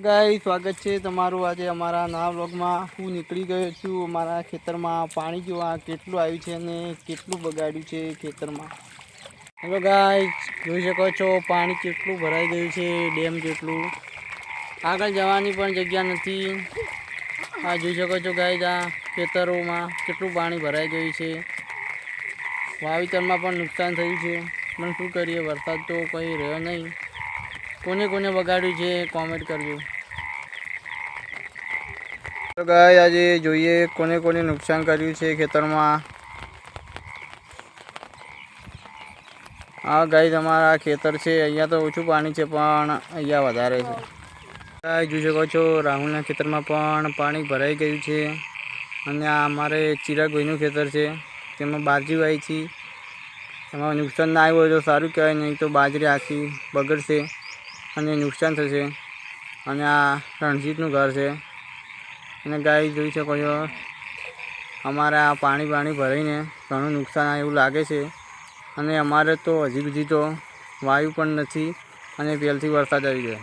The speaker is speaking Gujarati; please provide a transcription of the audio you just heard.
ગાઈસ, સ્વાગત છે તમારું આજે અમારા નવા વ્લોગમાં। હું નીકળી ગયો છું અમારા ખેતરમાં પાણી જોવા કેટલું આવ્યું છે અને કેટલું બગાડ્યું છે ખેતરમાં। હેલો ગાઈસ, જોઈ શકો છો પાણી કેટલું ભરાઈ ગયું છે, ડેમ જેટલું। આગળ જવાની પણ જગ્યા નથી। આ જોઈ શકો છો ગાઈસ, આ ખેતરોમાં કેટલું પાણી ભરાઈ ગયું છે। વાવેતરમાં પણ નુકસાન થયું છે, પણ શું કરીએ, વરસાદ તો કંઈ રહ્યો નહીં। કોને કોને બગાડ્યું છે કોમેન્ટ કરજો। તો ગાઈસ, આજે જોઈએ કોને કોને નુકસાન કર્યું છે ખેતરમાં। આ ગાઈસ અમારા ખેતર છે, અહીંયા તો ઓછું પાણી છે પણ અહીંયા વધારે છે। ગાઈસ જોઈ શકો છો રાહુલના ખેતરમાં પણ પાણી ભરાઈ ગયું છે અને આ અમારે ચિરાગભાઈનું ખેતર છે, તેમાં બાજરી વાવી છે। એમાં નુકસાન ના આવ્યું હોય તો સારું કહેવાય, નહીં તો બાજરી આખી બગડશે અને નુકસાન થશે। અને આ રણજીતનું ઘર છે અને ગાઈસ જોઈ શકો છો અમારે આ પાણી ભરાઈને ઘણું નુકસાન આવે એવું લાગે છે। અને અમારે તો હજી સુધી તો વાયુ પણ નથી અને પહેલથી વરસાદ આવી ગયો।